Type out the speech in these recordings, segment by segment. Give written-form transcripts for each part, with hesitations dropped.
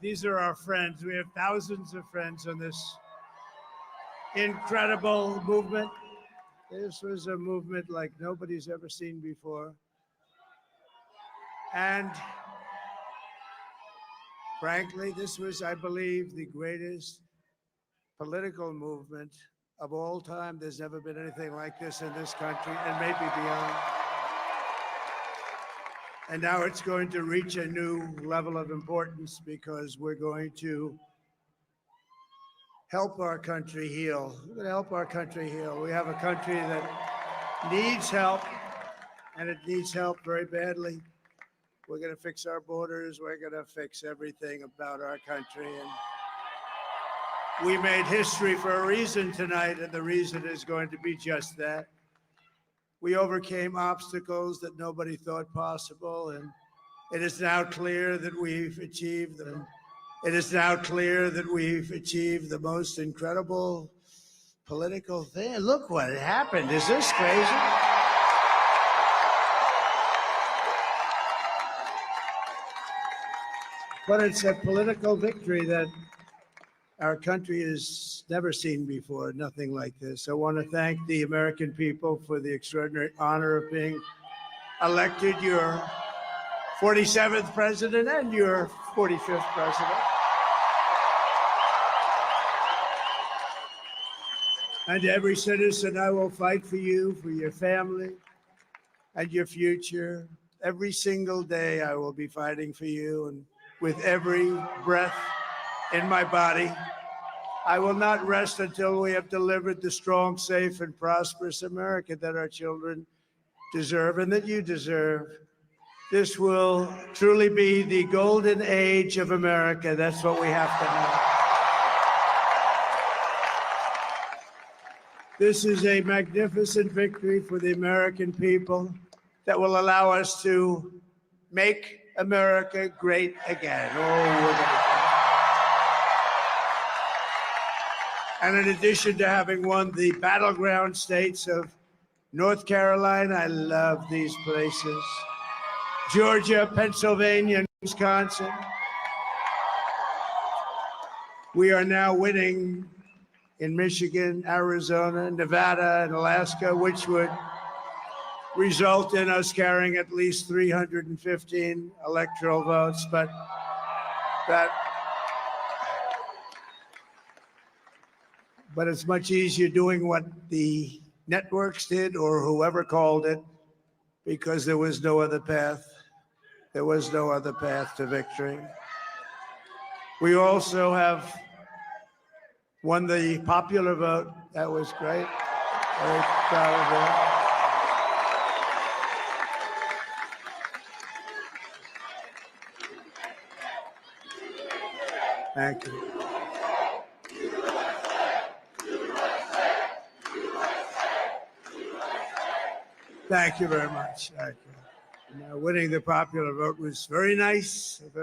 These are our friends. We have thousands of friends on this incredible movement. This was a movement like nobody's ever seen before. And frankly, this was, I believe, the greatest political movement of all time. There's never been anything like this in this country and maybe beyond. And now it's going to reach a new level of importance because we're going to help our country heal. We're going to help our country heal. We have a country that needs help, and it needs help very badly. We're going to fix our borders. We're going to fix everything about our country. And we made history for a reason tonight, and the reason is going to be just that. We overcame obstacles that nobody thought possible, and it is now clear that we've achieved them. It is now clear that we've achieved the most incredible political thing. Look what happened. Is this crazy? But it's a political victory that our country has never seen before, nothing like this. I want to thank the American people for the extraordinary honor of being elected your 47th president and your 45th president. And every citizen, I will fight for you, for your family, and your future. Every single day, I will be fighting for you, and with every breath in my body, I will not rest until we have delivered the strong, safe, and prosperous America that our children deserve and that you deserve. This will truly be the golden age of America. That's what we have to have. This is a magnificent victory for the American people that will allow us to make America great again. And in addition to having won the battleground states of North Carolina, I love these places, Georgia, Pennsylvania, and Wisconsin, we are now winning in Michigan, Arizona, Nevada, and Alaska, which would result in us carrying at least 315 electoral votes. But it's much easier doing what the networks did or whoever called it, because there was no other path. There was no other path to victory. We also have won the popular vote. That was great. Very proud of that. Thank you. Thank you very much. Thank you. Now, winning the popular vote was very nice, I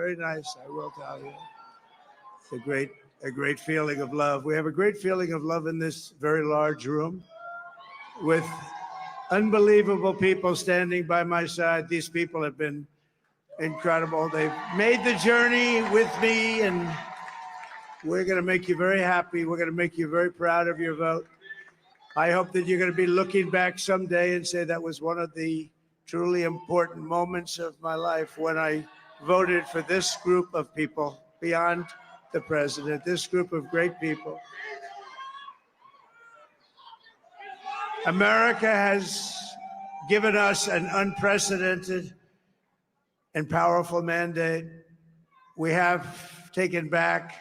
will tell you. It's a great feeling of love. We have a great feeling of love in this very large room with unbelievable people standing by my side. These people have been incredible. They've made the journey with me, and we're going to make you very happy. We're going to make you very proud of your vote. I hope that you're going to be looking back someday and say that was one of the truly important moments of my life when I voted for this group of people beyond the president, this group of great people. America has given us an unprecedented and powerful mandate. We have taken back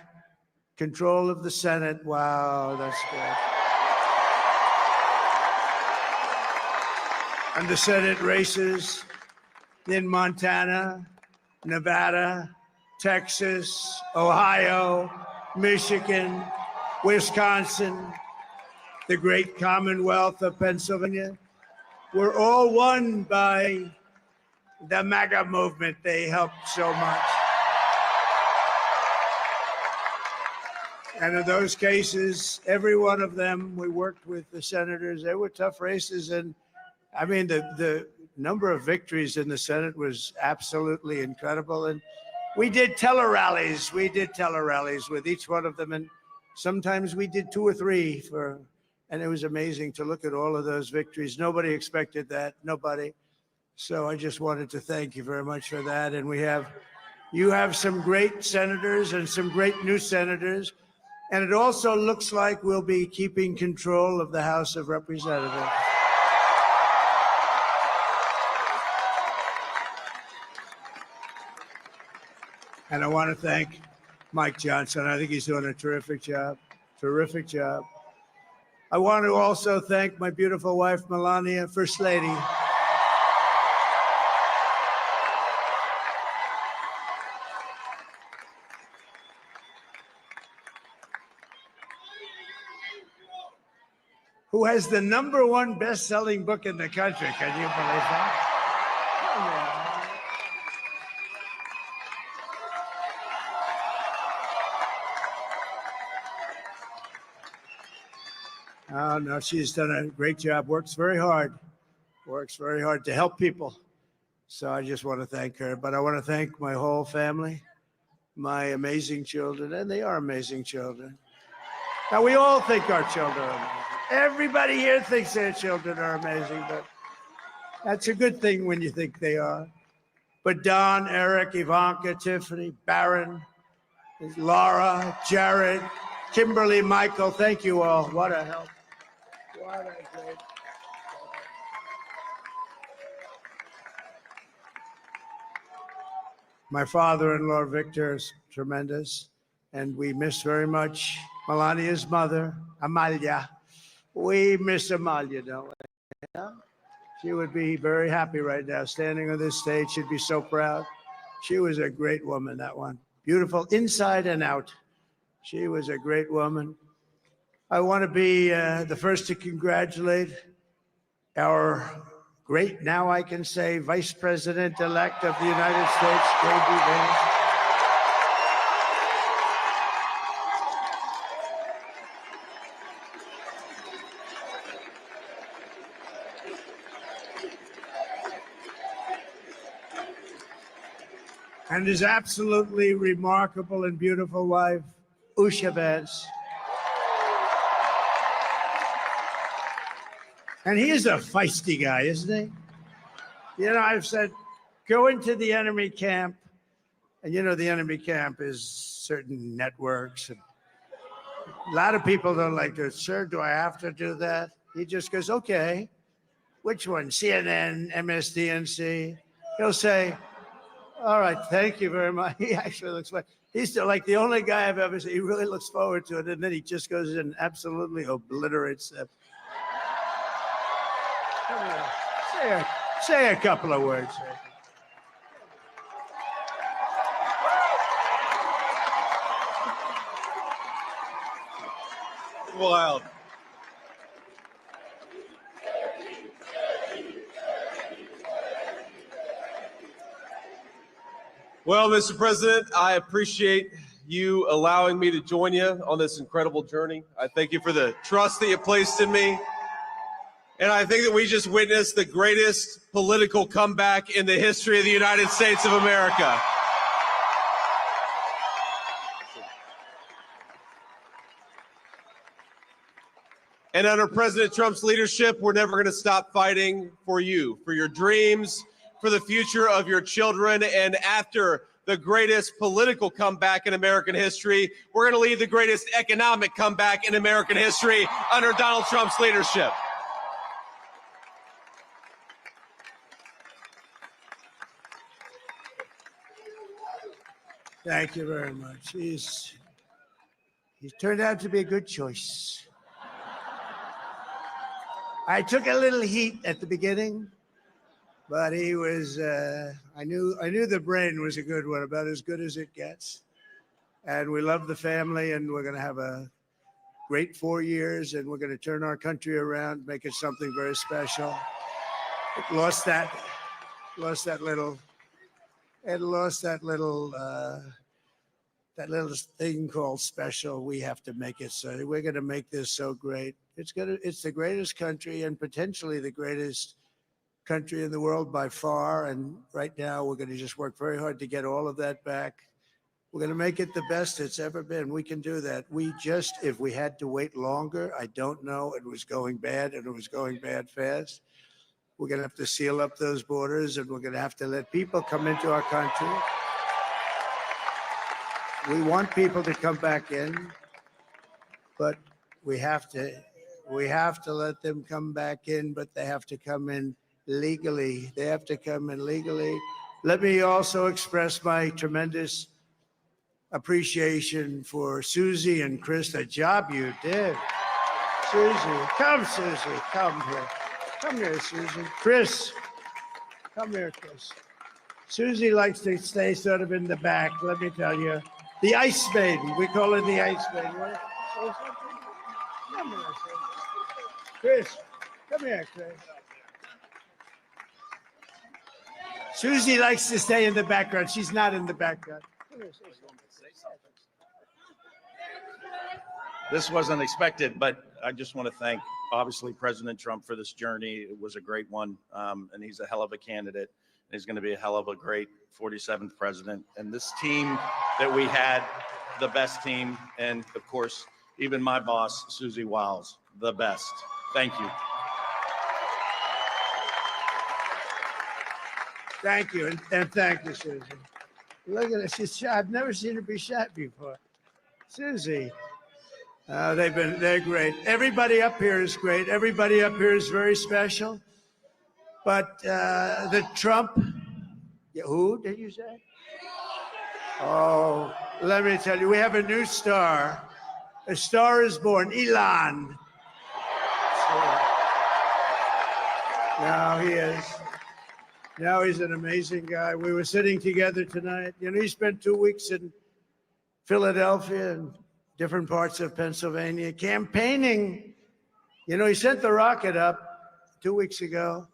control of the Senate. Wow, that's good. And the Senate races in Montana, Nevada, Texas, Ohio, Michigan, Wisconsin, the great Commonwealth of Pennsylvania, were all won by the MAGA movement. They helped so much. And in those cases, every one of them, we worked with the senators. They were tough races. And I mean, the number of victories in the Senate was absolutely incredible. And We did tele-rallies. We did tele-rallies with each one of them. And sometimes we did 2 or 3 and it was amazing to look at all of those victories. Nobody expected that, nobody. So I just wanted to thank you very much for that. And you have some great senators and some great new senators. And it also looks like we'll be keeping control of the House of Representatives. And I want to thank Mike Johnson. I think he's doing a terrific job. Terrific job. I want to also thank my beautiful wife, Melania, First Lady. Who has the #1 best-selling book in the country. Can you believe that? Oh, no, she's done a great job, works very hard to help people. So I just want to thank her. But I want to thank my whole family, my amazing children, and they are amazing children. Now, we all think our children are amazing. Everybody here thinks their children are amazing, but that's a good thing when you think they are. But Don, Eric, Ivanka, Tiffany, Barron, Laura, Jared, Kimberly, Michael, thank you all. What a help. What a great. My father-in-law, Victor, is tremendous, and we miss very much Melania's mother, Amalia. We miss Amalia, don't we? Yeah? She would be very happy right now, standing on this stage. She'd be so proud. She was a great woman, that one. Beautiful inside and out. She was a great woman. I want to be the first to congratulate our great, now I can say, Vice President-elect of the United States, JD Vance. And his absolutely remarkable and beautiful wife, Usha Vance. And he is a feisty guy, isn't he? You know, I've said, go into the enemy camp. And you know, the enemy camp is certain networks. And a lot of people don't like to, sir, do I have to do that? He just goes, okay. Which one? CNN, MSDNC? He'll say, all right, thank you very much. He actually looks like, he's like the only guy I've ever seen. He really looks forward to it. And then he just goes in and absolutely obliterates them. Say a couple of words. Wild. Well, Mr. President, I appreciate you allowing me to join you on this incredible journey. I thank you for the trust that you placed in me. And I think that we just witnessed the greatest political comeback in the history of the United States of America. And under President Trump's leadership, we're never going to stop fighting for you, for your dreams, for the future of your children. And after the greatest political comeback in American history, we're going to lead the greatest economic comeback in American history under Donald Trump's leadership. Thank you very much. He's turned out to be a good choice. I took a little heat at the beginning, but he was, I knew the brain was a good one, about as good as it gets. And we love the family, and we're going to have a great 4 years, and we're going to turn our country around, make it something very special. It lost that little thing called special. We have to make it so. We're going to make this so great. It's the greatest country and potentially the greatest country in the world by far. And right now, we're going to just work very hard to get all of that back. We're going to make it the best it's ever been. We can do that. If we had to wait longer, I don't know. It was going bad, and it was going bad fast. We're going to have to seal up those borders, and we're going to have to let people come into our country. We want people to come back in, but we have to let them come back in, but they have to come in legally. They have to come in legally. Let me also express my tremendous appreciation for Susie and Chris, the job you did. Susie, come here. Come here, Susie. Chris, come here, Chris. Susie likes to stay sort of in the back, let me tell you. The Ice Maiden, we call her the Ice Maiden. Want to say something? Come here, Chris. Come here, Chris. Susie likes to stay in the background. She's not in the background. Come here, say something. This wasn't expected, but I just want to thank, obviously, President Trump for this journey. It was a great one, and he's a hell of a candidate. He's going to be a hell of a great 47th president. And this team that we had, the best team, and of course, even my boss, Susie Wiles, the best. Thank you. Thank you, and thank you, Susie. Look at her, she's shy. I've never seen her be shy before. Susie. They're great. Everybody up here is great. Everybody up here is very special. But the Trump, who did you say? Oh, let me tell you, we have a new star. A star is born, Elon. So, now he is. Now he's an amazing guy. We were sitting together tonight. You know, he spent 2 weeks in Philadelphia and different parts of Pennsylvania campaigning. You know, he sent the rocket up 2 weeks ago,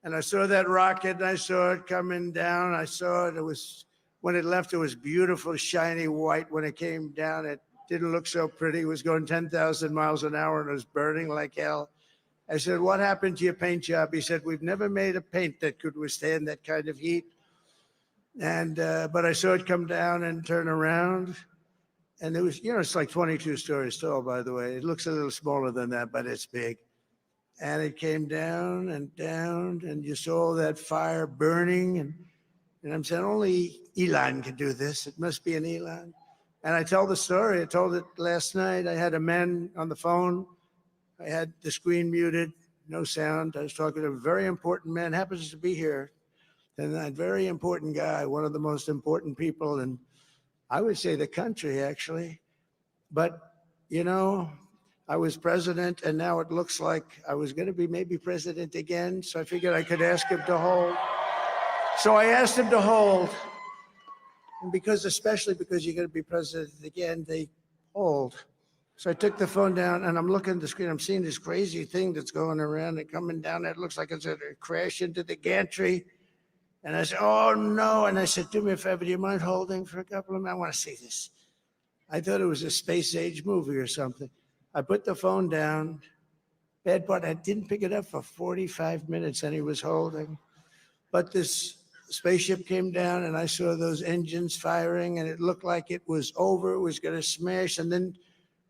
and I saw that rocket, and I saw it coming down. I saw it. It was, when it left, it was beautiful, shiny white. When it came down, it didn't look so pretty. It was going 10,000 miles an hour, and it was burning like hell. I said, what happened to your paint job? He said, we've never made a paint that could withstand that kind of heat. And but I saw it come down and turn around. And it was, you know, it's like 22 stories tall, by the way. It looks a little smaller than that, but it's big. And it came down, and you saw that fire burning. And I'm saying, only Elon can do this. It must be an Elon. And I tell the story. I told it last night. I had a man on the phone. I had the screen muted, no sound. I was talking to a very important man, happens to be here. And that very important guy, one of the most important people in, I would say, the country, actually. But, you know, I was president, and now it looks like I was going to be maybe president again. So I figured I could ask him to hold. So I asked him to hold. And especially because you're going to be president again, they hold. So I took the phone down, and I'm looking at the screen. I'm seeing this crazy thing that's going around and coming down. It looks like it's going to crash into the gantry. And I said, oh, no. And I said, do me a favor, do you mind holding for a couple of minutes? I want to see this. I thought it was a space age movie or something. I put the phone down. Bad part, I didn't pick it up for 45 minutes, and he was holding. But this spaceship came down, and I saw those engines firing, and it looked like it was over. It was going to smash. And then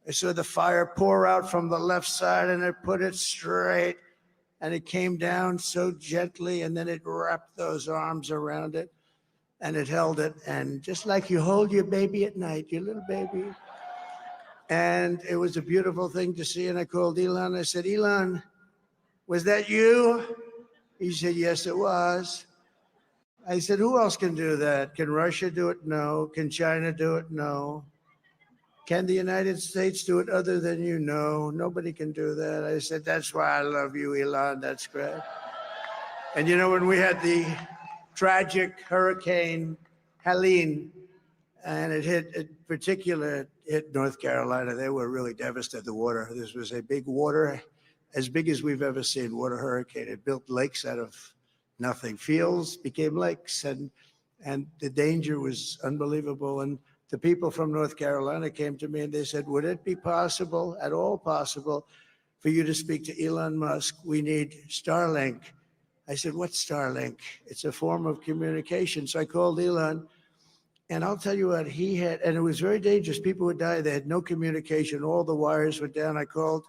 I saw the fire pour out from the left side, and it put it straight. And it came down so gently, and then it wrapped those arms around it, and it held it. And just like you hold your baby at night, your little baby. And it was a beautiful thing to see. And I called Elon. I said, Elon, was that you? He said, yes, it was. I said, who else can do that? Can Russia do it? No. Can China do it? No. Can the United States do it other than you? No, nobody can do that. I said, that's why I love you, Elon. That's great. And you know, when we had the tragic Hurricane Helene, and it hit North Carolina, they were really devastated. The water, this was a big water, as big as we've ever seen, water hurricane. It built lakes out of nothing. Fields became lakes, and the danger was unbelievable. And the people from North Carolina came to me and they said, would it be possible, at all possible, for you to speak to Elon Musk? We need Starlink. I said, what's Starlink? It's a form of communication. So I called Elon, and I'll tell you what, he had, and it was very dangerous. People would die. They had no communication. All the wires were down. I called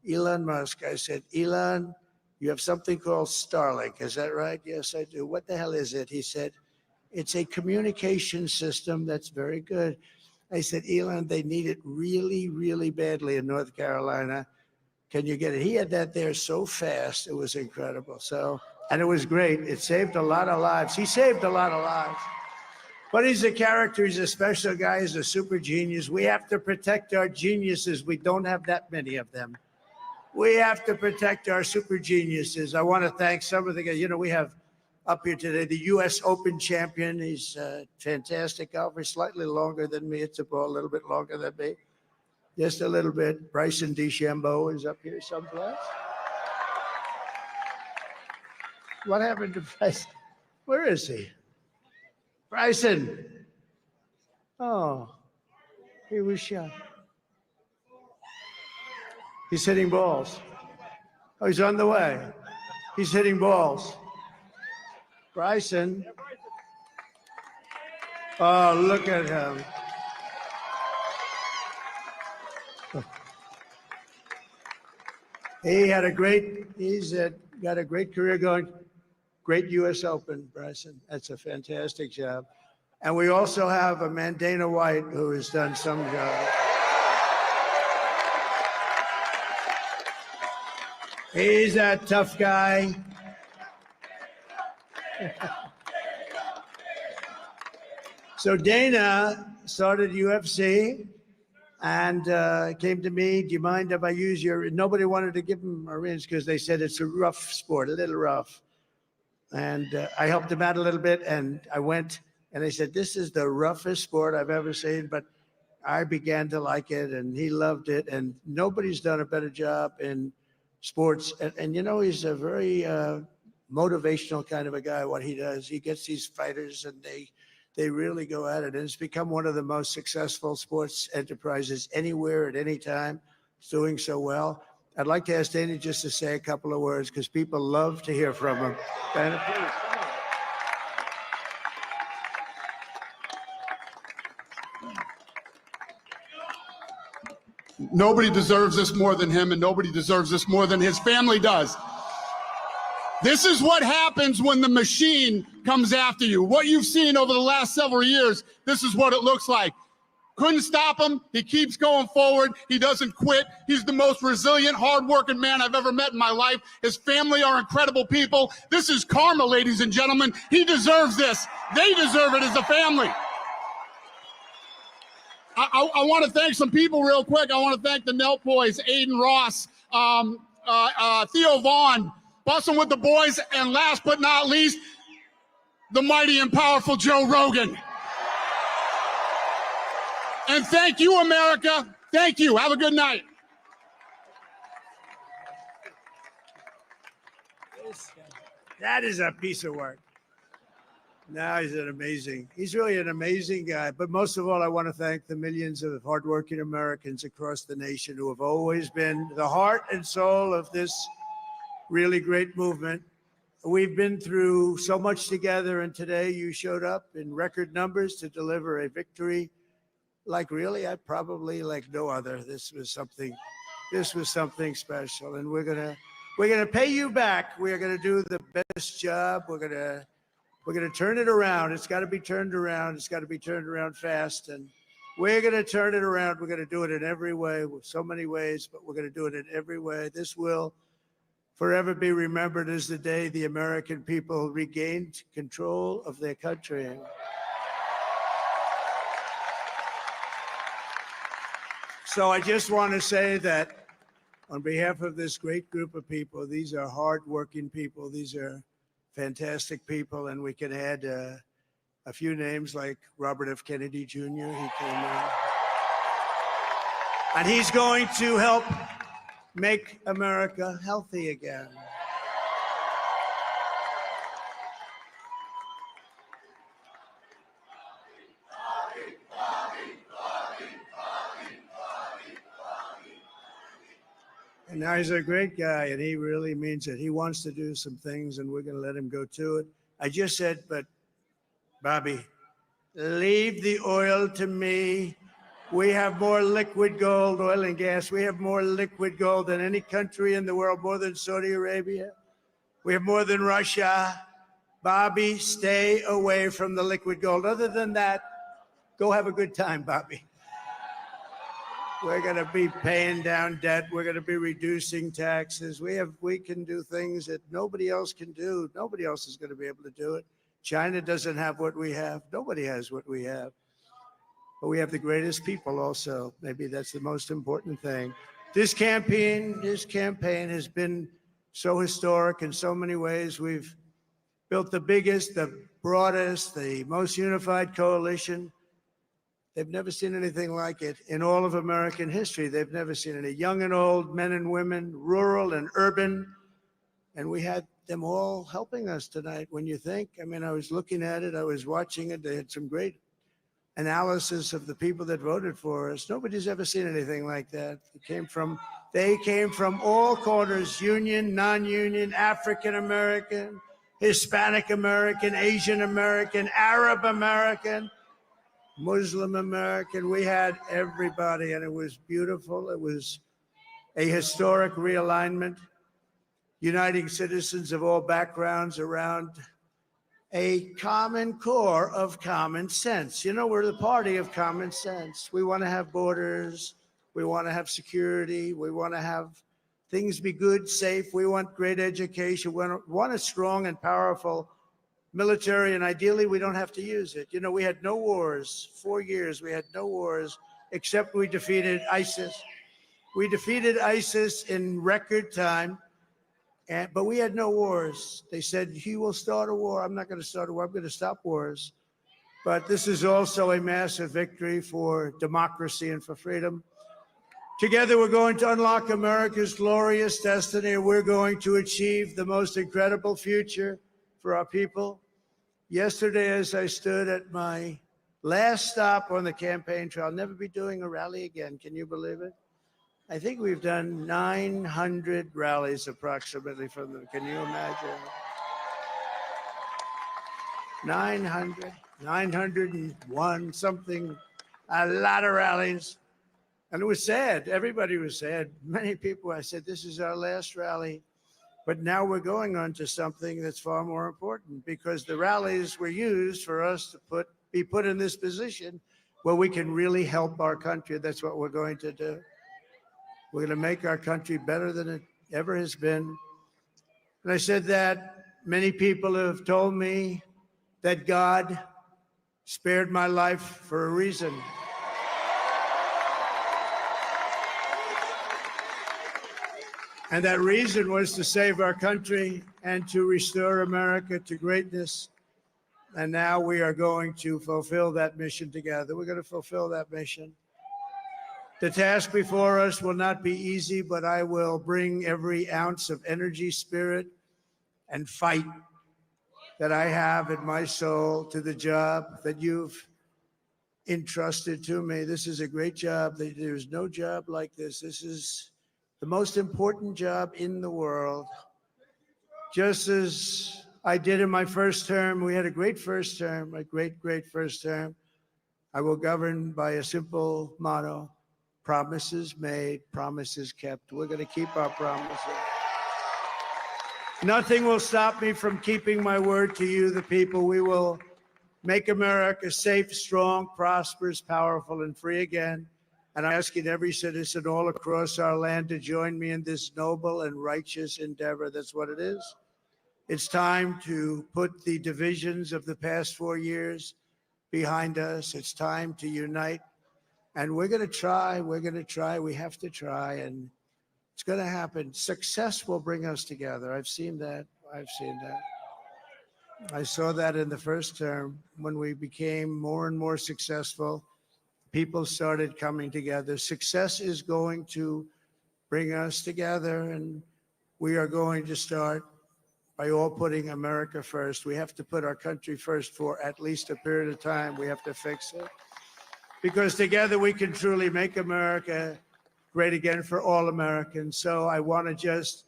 Elon Musk. I said, Elon, you have something called Starlink. Is that right? Yes, I do. What the hell is it? He said, it's a communication system that's very good. I said, Elon, they need it really, really badly in North Carolina. Can you get it? He had that there so fast. It was incredible. So, and it was great. It saved a lot of lives. He saved a lot of lives. But he's a character. He's a special guy. He's a super genius. We have to protect our geniuses. We don't have that many of them. We have to protect our super geniuses. I want to thank some of the guys. You know, we have up here today the U.S. Open champion. He's a fantastic golfer, slightly longer than me. It's a ball, a little bit longer than me. Just a little bit. Bryson DeChambeau is up here someplace. What happened to Bryson? Where is he? Bryson. Oh, he was shot. He's hitting balls. Oh, he's on the way. He's hitting balls. Bryson. Oh, look at him. He's got a great career going. Great U.S. Open, Bryson. That's a fantastic job. And we also have a man, Dana White, who has done some job. He's a tough guy. So Dana started UFC and came to me, do you mind if I use your, nobody wanted to give him a rinse because they said it's a rough sport, a little rough. And I helped him out a little bit, and I went, and they said, this is the roughest sport I've ever seen, but I began to like it, and he loved it, and nobody's done a better job in sports. And you know, he's a very motivational kind of a guy, what he does. He gets these fighters, and they really go at it, and it's become one of the most successful sports enterprises anywhere at any time. It's doing so well. I'd like to ask Dana just to say a couple of words because people love to hear from him. Dana, please. Nobody deserves this more than him, and nobody deserves this more than his family does. This is what happens when the machine comes after you. What you've seen over the last several years, this is what it looks like. Couldn't stop him. He keeps going forward. He doesn't quit. He's the most resilient, hardworking man I've ever met in my life. His family are incredible people. This is karma, ladies and gentlemen. He deserves this. They deserve it as a family. I want to thank some people real quick. I want to thank the Nelk boys, Aiden Ross, Theo Vaughn, Bussin' with the Boys, and last but not least, the mighty and powerful Joe Rogan. And thank you, America. Thank you. Have a good night. That is a piece of work. No, he's really an amazing guy. But most of all, I want to thank the millions of hardworking Americans across the nation who have always been the heart and soul of this really great movement. We've been through so much together, and today you showed up in record numbers to deliver a victory like like no other. This was something special, and we're gonna pay you back. We're gonna do the best job. We're gonna turn it around. It's got to be turned around. It's got to be turned around fast, and we're gonna turn it around. We're gonna do it in every way, with so many ways, but we're gonna do it in every way. This will forever be remembered as the day the American people regained control of their country. So I just want to say that on behalf of this great group of people, these are hardworking people. These are fantastic people. And we can add a few names like Robert F. Kennedy Jr. He came in. And he's going to help make America healthy again. And now he's a great guy, and he really means it. He wants to do some things, and we're going to let him go to it. I just said, but Bobby, leave the oil to me. We have more liquid gold, oil and gas. We have more liquid gold than any country in the world, more than Saudi Arabia. We have more than Russia. Bobby, stay away from the liquid gold. Other than that, go have a good time, Bobby. We're going to be paying down debt. We're going to be reducing taxes. We can do things that nobody else can do. Nobody else is going to be able to do it. China doesn't have what we have. Nobody has what we have. But we have the greatest people also. Maybe that's the most important thing. This campaign has been so historic in so many ways. We've built the biggest, the broadest, the most unified coalition. They've never seen anything like it in all of American history. They've never seen it. Young and old, men and women, rural and urban. And we had them all helping us tonight. When you think, I mean, I was looking at it, I was watching it. They had some great analysis of the people that voted for us. Nobody's ever seen anything like that. They came from all corners, union, non-union, African American, Hispanic American, Asian American, Arab American, Muslim American. We had everybody, and it was beautiful. It was a historic realignment, uniting citizens of all backgrounds around a common core of common sense. You know, we're the party of common sense. We want to have borders. We want to have security. We want to have things be good, safe. We want great education. We want a strong and powerful military, and ideally, we don't have to use it. You know, we had no wars. 4 years, we had no wars, except we defeated ISIS. We defeated ISIS in record time, but we had no wars. They said, he will start a war. I'm not going to start a war. I'm going to stop wars. But this is also a massive victory for democracy and for freedom. Together, we're going to unlock America's glorious destiny, and we're going to achieve the most incredible future for our people. Yesterday, as I stood at my last stop on the campaign trail, I'll never be doing a rally again. Can you believe it? I think we've done 900 rallies approximately from them. Can you imagine? 900, 901, something, a lot of rallies. And it was sad. Everybody was sad. Many people, I said, this is our last rally. But now we're going on to something that's far more important, because the rallies were used for us to be put in this position where we can really help our country. That's what we're going to do. We're going to make our country better than it ever has been. And I said that many people have told me that God spared my life for a reason. And that reason was to save our country and to restore America to greatness. And now we are going to fulfill that mission together. We're going to fulfill that mission. The task before us will not be easy, but I will bring every ounce of energy, spirit, and fight that I have in my soul to the job that you've entrusted to me. This is a great job. There's no job like this. This is the most important job in the world. Just as I did in my first term, we had a great first term, a great, great first term. I will govern by a simple motto: promises made, promises kept. We're going to keep our promises. Nothing will stop me from keeping my word to you, the people. We will make America safe, strong, prosperous, powerful, and free again. And I'm asking every citizen all across our land to join me in this noble and righteous endeavor. That's what it is. It's time to put the divisions of the past 4 years behind us. It's time to unite. And we're going to try. We're going to try. We have to try. And it's going to happen. Success will bring us together. I've seen that. I've seen that. I saw that in the first term when we became more and more successful. People started coming together. Success is going to bring us together, and we are going to start by all putting America first. We have to put our country first for at least a period of time. We have to fix it, because together we can truly make America great again for all Americans. So I want to just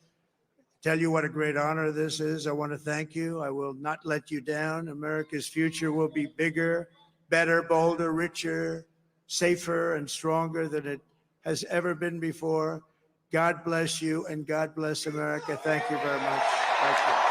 tell you what a great honor this is. I want to thank you. I will not let you down. America's future will be bigger, better, bolder, richer, safer, and stronger than it has ever been before. God bless you and God bless America. Thank you very much. Thank you.